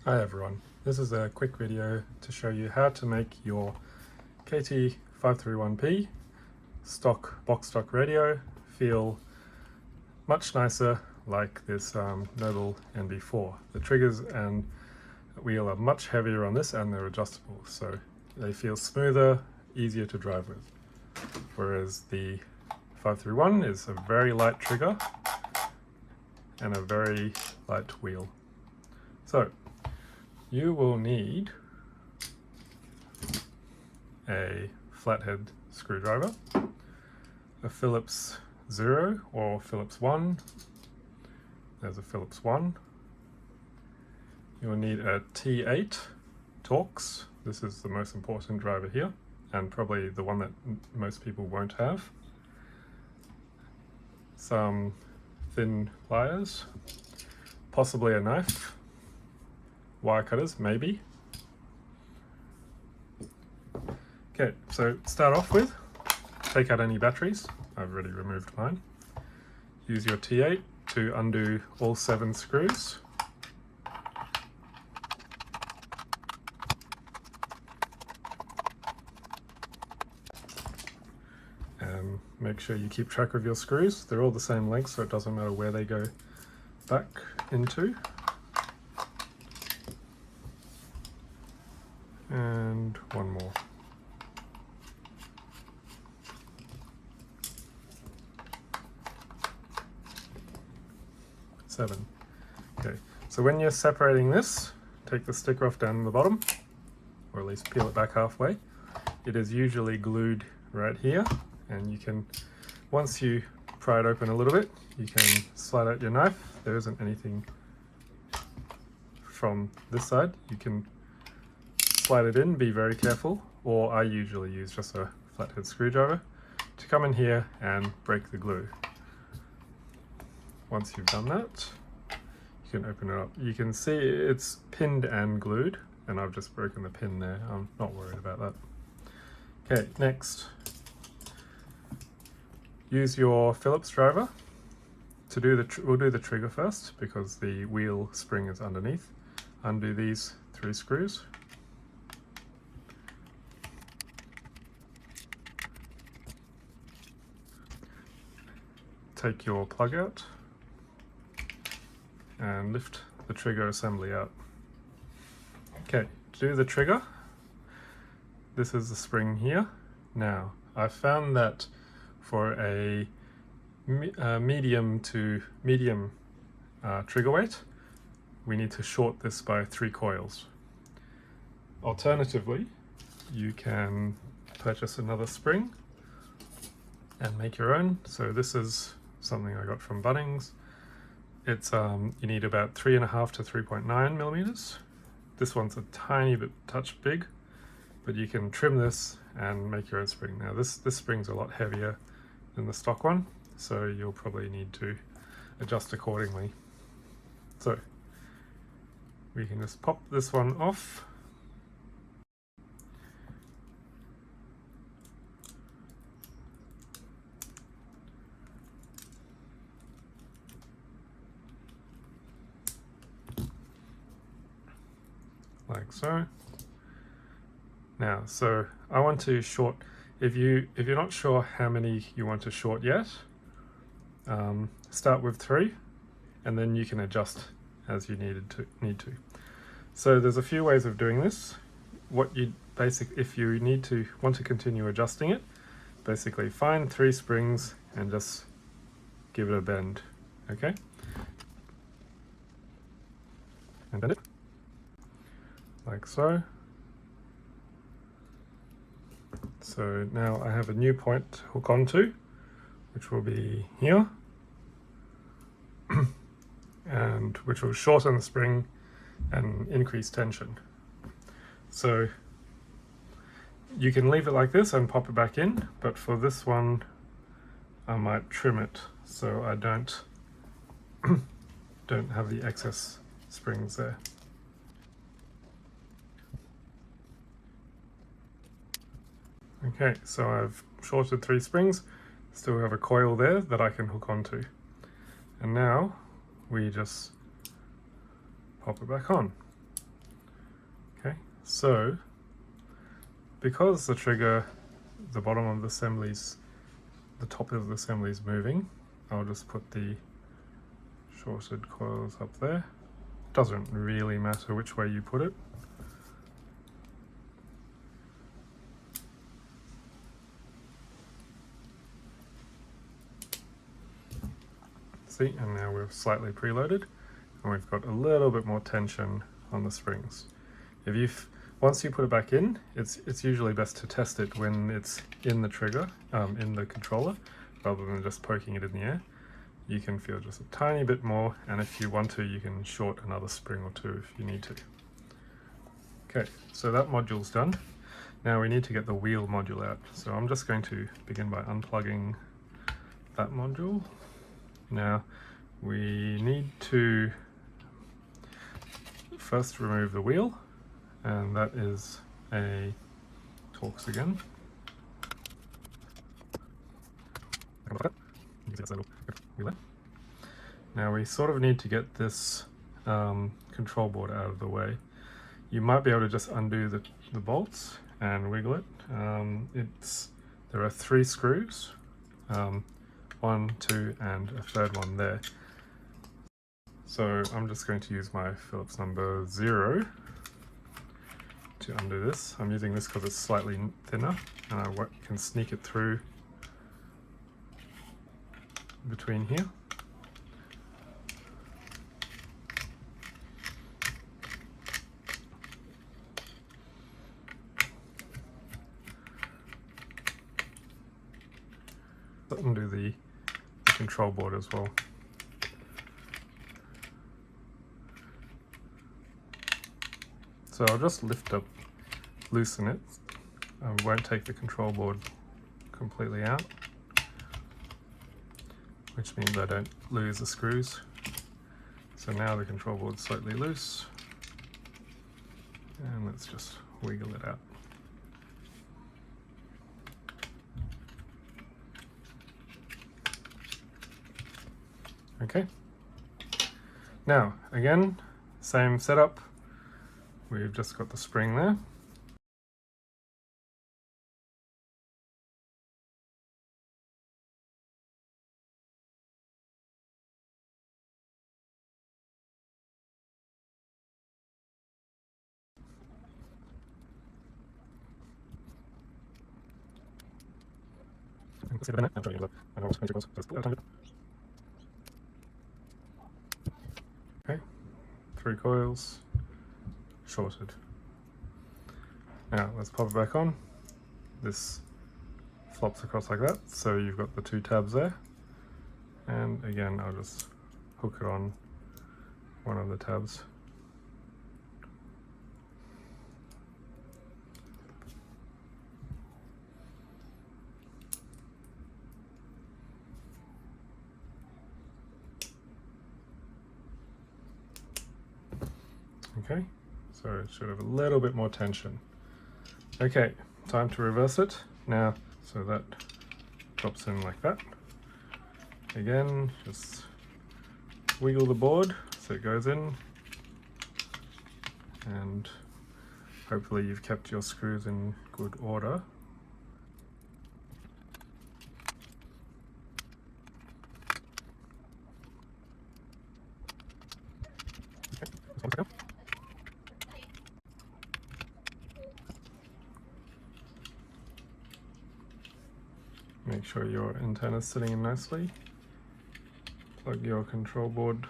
Hi everyone, this is a quick video to show you how to make your KT531P box stock radio feel much nicer like this Noble NB4. The triggers and wheel are much heavier on this and they're adjustable, so they feel smoother, easier to drive with. Whereas the 531 is a very light trigger and a very light wheel. So you will need a flathead screwdriver, a Phillips 0 or Phillips 1. There's a Phillips 1. You'll need a T8 Torx. This is the most important driver here, and probably the one that most people won't have. Some thin pliers, possibly a knife, wire cutters, maybe. Okay, so start off with, take out any batteries. I've already removed mine. Use your T8 to undo all 7 screws. And make sure you keep track of your screws. They're all the same length, so it doesn't matter where they go back into. And one more. Seven. Okay, so when you're separating this, take the sticker off down the bottom, or at least peel it back halfway. It is usually glued right here, and you can, once you pry it open a little bit, you can slide out your knife. There isn't anything from this side. You can slide it in, be very careful, or I usually use just a flathead screwdriver to come in here and break the glue. Once you've done that, you can open it up. You can see it's pinned and glued, and I've just broken the pin there. I'm not worried about that. Okay, next, use your Phillips driver to do we'll do the trigger first because the wheel spring is underneath. Undo these 3 screws. Take your plug out and lift the trigger assembly out. Okay, to do the trigger, this is the spring here. Now, I found that for a medium to medium trigger weight, we need to short this by 3 coils. Alternatively, you can purchase another spring and make your own. So this is something I got from Bunnings. It's you need about 3.5 to 3.9 millimeters. This one's a tiny bit touch big, but you can trim this and make your own spring. Now this spring's a lot heavier than the stock one, so you'll probably need to adjust accordingly. So we can just pop this one off. Like so. Now, so I want to short, if you're not sure how many you want to short yet, start with 3 and then you can adjust as you need to. So there's a few ways of doing this. If you want to continue adjusting it, basically find 3 springs and just give it a bend, okay? And bend it. Like so. So now I have a new point to hook onto, which will be here, and which will shorten the spring and increase tension. So you can leave it like this and pop it back in, but for this one I might trim it so I don't have the excess springs there. Okay, so I've shorted 3 springs, still have a coil there that I can hook onto. And now we just pop it back on. So because the trigger, the bottom of the assembly's, the top of the assembly is moving, I'll just put the shorted coils up there. Doesn't really matter which way you put it. See, and now we're slightly preloaded and we've got a little bit more tension on the springs. Once you put it back in, it's usually best to test it when it's in the trigger, in the controller, rather than just poking it in the air. You can feel just a tiny bit more, and if you want to, you can short another spring or two if you need to. Okay, so that module's done. Now we need to get the wheel module out. So I'm just going to begin by unplugging that module. Now we need to first remove the wheel, and that is a Torx again. Now we sort of need to get this control board out of the way. You might be able to just undo the bolts and wiggle it. There are 3 screws, 1, 2, and a third one there. So I'm just going to use my Phillips number 0 to undo this. I'm using this because it's slightly thinner and I can sneak it through between here. Undo the control board as well. So I'll just loosen it. I won't take the control board completely out, which means I don't lose the screws. So now the control board's slightly loose, and let's just wiggle it out. Okay. Now, again, same setup. We've just got the spring there. Okay, 3 coils, shorted. Now let's pop it back on. This flops across like that, so you've got the 2 tabs there. And again, I'll just hook it on one of the tabs. Okay, so it should have a little bit more tension. Okay, time to reverse it now. So that drops in like that. Again, just wiggle the board so it goes in, and hopefully you've kept your screws in good order. Okay. Make sure your antenna is sitting in nicely. Plug your control board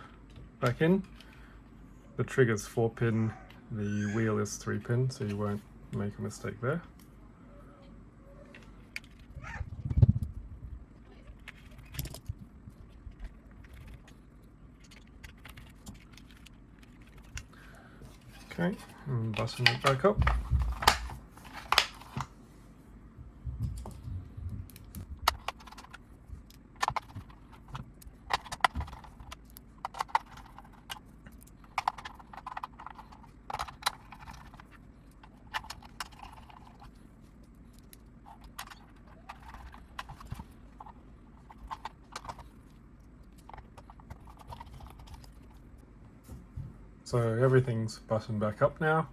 back in. The trigger's 4-pin, the wheel is 3-pin, so you won't make a mistake there. Okay, and button it back up. So everything's buttoned back up now.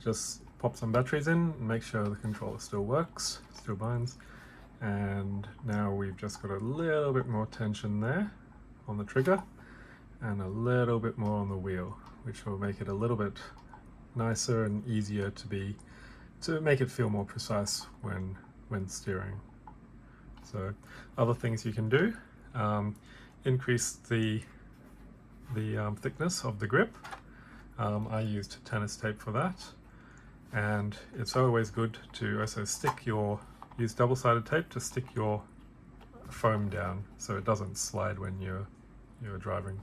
Just pop some batteries in and make sure the controller still works, still binds. And now we've just got a little bit more tension there on the trigger and a little bit more on the wheel, which will make it a little bit nicer and easier to make it feel more precise when steering. So other things you can do, increase the thickness of the grip. I used tennis tape for that, and it's always good to also use double-sided tape to stick your foam down so it doesn't slide when you're driving.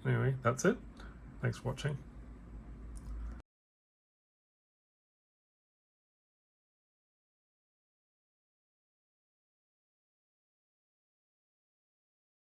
Anyway, that's it. Thanks for watching.